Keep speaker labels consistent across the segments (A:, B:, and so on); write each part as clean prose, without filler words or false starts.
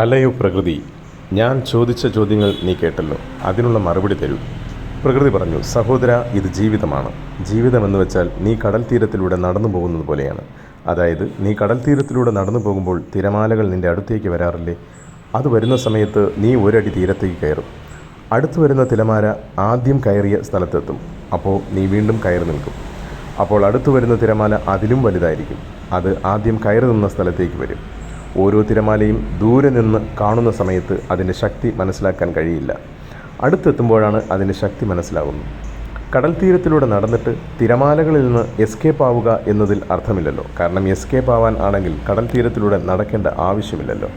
A: അല്ലയോ പ്രകൃതി, ഞാൻ ചോദിച്ച ചോദ്യങ്ങൾ നീ കേട്ടല്ലോ, അതിനുള്ള മറുപടി തരൂ. പ്രകൃതി പറഞ്ഞു, സഹോദര, ഇത് ജീവിതമാണ്. ജീവിതമെന്ന് വെച്ചാൽ നീ കടൽ തീരത്തിലൂടെ നടന്നു പോകുന്നത് പോലെയാണ്. അതായത് നീ കടൽ തീരത്തിലൂടെ നടന്നു പോകുമ്പോൾ തിരമാലകൾ നിൻ്റെ അടുത്തേക്ക് വരാറില്ലേ? അത് വരുന്ന സമയത്ത് നീ ഒരടി തീരത്തേക്ക് കയറും. അടുത്തു വരുന്ന തിരമാല ആദ്യം കയറിയ സ്ഥലത്തെത്തും. അപ്പോൾ നീ വീണ്ടും കയറി നിൽക്കും. അപ്പോൾ അടുത്തു വരുന്ന തിരമാല അതിലും വലുതായിരിക്കും. അത് ആദ്യം കയറി നിന്ന സ്ഥലത്തേക്ക് വരും. ഓരോ തിരമാലയും ദൂരെ നിന്ന് കാണുന്ന സമയത്ത് അതിൻ്റെ ശക്തി മനസ്സിലാക്കാൻ കഴിയില്ല. അടുത്തെത്തുമ്പോഴാണ് അതിൻ്റെ ശക്തി മനസ്സിലാകുന്നത്. കടൽ തീരത്തിലൂടെ നടന്നിട്ട് തിരമാലകളിൽ നിന്ന് എസ്കേപ്പ് ആവുക എന്നതിൽ അർത്ഥമില്ലല്ലോ. കാരണം എസ്കേപ്പ് ആവാൻ ആണെങ്കിൽ കടൽ തീരത്തിലൂടെ നടക്കേണ്ട ആവശ്യമില്ലല്ലോ.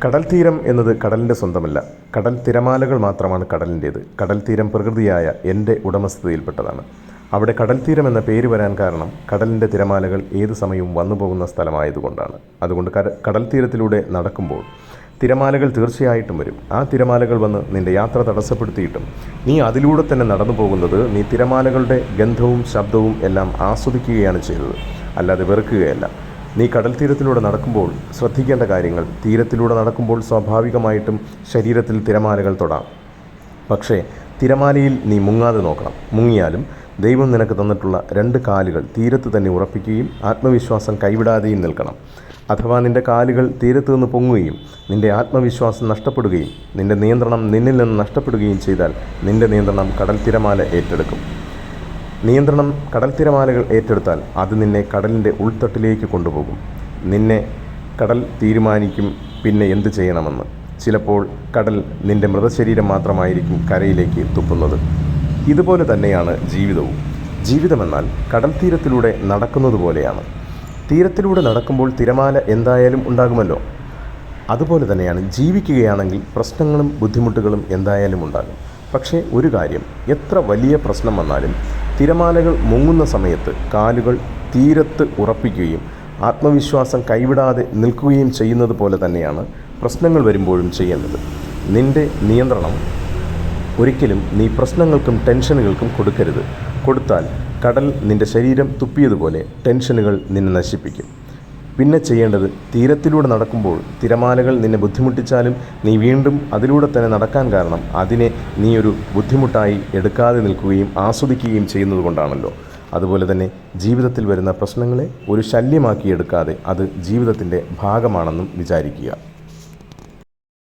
A: കടൽ തീരം എന്നത് കടലിൻ്റെ സ്വന്തമല്ല. കടൽ തിരമാലകൾ മാത്രമാണ് കടലിൻ്റേത്. കടൽ തീരം പ്രകൃതിയായ എൻ്റെ ഉടമസ്ഥതയിൽപ്പെട്ടതാണ്. അവിടെ കടൽ തീരം എന്ന പേര് വരാൻ കാരണം കടലിൻ്റെ തിരമാലകൾ ഏത് സമയവും വന്നു പോകുന്ന സ്ഥലമായതുകൊണ്ടാണ്. അതുകൊണ്ട് കടൽ തീരത്തിലൂടെ നടക്കുമ്പോൾ തിരമാലകൾ തീർച്ചയായിട്ടും വരും. ആ തിരമാലകൾ വന്ന് നിൻ്റെ യാത്ര തടസ്സപ്പെടുത്തിയിട്ടും നീ അതിലൂടെ തന്നെ നടന്നു പോകുന്നത് നീ തിരമാലകളുടെ ഗന്ധവും ശബ്ദവും എല്ലാം ആസ്വദിക്കുകയാണ് ചെയ്തത്, അല്ലാതെ വെറുക്കുകയല്ല. നീ കടൽ തീരത്തിലൂടെ നടക്കുമ്പോൾ ശ്രദ്ധിക്കേണ്ട കാര്യങ്ങൾ: തീരത്തിലൂടെ നടക്കുമ്പോൾ സ്വാഭാവികമായിട്ടും ശരീരത്തിൽ തിരമാലകൾ തൊടാം. പക്ഷേ തിരമാലയിൽ നീ മുങ്ങാതെ നോക്കണം. മുങ്ങിയാലും ദൈവം നിനക്ക് തന്നിട്ടുള്ള 2 കാലുകൾ തീരത്ത് തന്നെ ഉറപ്പിക്കുകയും ആത്മവിശ്വാസം കൈവിടാതെയും നിൽക്കണം. അഥവാ നിൻ്റെ കാലുകൾ തീരത്ത് നിന്ന് പൊങ്ങുകയും നിൻ്റെ ആത്മവിശ്വാസം നഷ്ടപ്പെടുകയും നിൻ്റെ നിയന്ത്രണം നിന്നിൽ നിന്ന് നഷ്ടപ്പെടുകയും ചെയ്താൽ നിൻ്റെ നിയന്ത്രണം കടൽ തിരമാല ഏറ്റെടുക്കും. നിയന്ത്രണം കടൽ തിരമാലകൾ ഏറ്റെടുത്താൽ അത് നിന്നെ കടലിൻ്റെ ഉൾത്തട്ടിലേക്ക് കൊണ്ടുപോകും. നിന്നെ കടൽ തീരുമാനിക്കും പിന്നെ എന്ത് ചെയ്യണമെന്ന്. ചിലപ്പോൾ കടൽ നിൻ്റെ മൃതശരീരം മാത്രമായിരിക്കും കരയിലേക്ക് തുപ്പുന്നത്. ഇതുപോലെ തന്നെയാണ് ജീവിതവും. ജീവിതമെന്നാൽ കടൽ തീരത്തിലൂടെ നടക്കുന്നത് പോലെയാണ്. തീരത്തിലൂടെ നടക്കുമ്പോൾ തിരമാല എന്തായാലും ഉണ്ടാകുമല്ലോ. അതുപോലെ തന്നെയാണ് ജീവിക്കുകയാണെങ്കിൽ പ്രശ്നങ്ങളും ബുദ്ധിമുട്ടുകളും എന്തായാലും ഉണ്ടാകും. പക്ഷേ ഒരു കാര്യം, എത്ര വലിയ പ്രശ്നം വന്നാലും തിരമാലകൾ മുങ്ങുന്ന സമയത്ത് കാലുകൾ തീരത്ത് ഉറപ്പിക്കുകയും ആത്മവിശ്വാസം കൈവിടാതെ നിൽക്കുകയും ചെയ്യുന്നത് പോലെ തന്നെയാണ് പ്രശ്നങ്ങൾ വരുമ്പോഴും ചെയ്യേണ്ടത്. നിൻ്റെ നിയന്ത്രണം ഒരിക്കലും നീ പ്രശ്നങ്ങൾക്കും ടെൻഷനുകൾക്കും കൊടുക്കരുത്. കൊടുത്താൽ കടൽ നിൻ്റെ ശരീരം തുപ്പിയതുപോലെ ടെൻഷനുകൾ നിന്നെ നശിപ്പിക്കും. പിന്നെ ചെയ്യേണ്ടത്, തീരത്തിലൂടെ നടക്കുമ്പോൾ തിരമാലകൾ നിന്നെ ബുദ്ധിമുട്ടിച്ചാലും നീ വീണ്ടും അതിലൂടെ തന്നെ നടക്കാൻ കാരണം അതിനെ നീ ഒരു ബുദ്ധിമുട്ടായി എടുക്കാതെ നിൽക്കുകയും ആസ്വദിക്കുകയും ചെയ്യുന്നത് കൊണ്ടാണല്ലോ. അതുപോലെ തന്നെ ജീവിതത്തിൽ വരുന്ന പ്രശ്നങ്ങളെ ഒരു ശല്യമാക്കി എടുക്കാതെ അത് ജീവിതത്തിൻ്റെ ഭാഗമാണെന്നും വിചാരിക്കുക.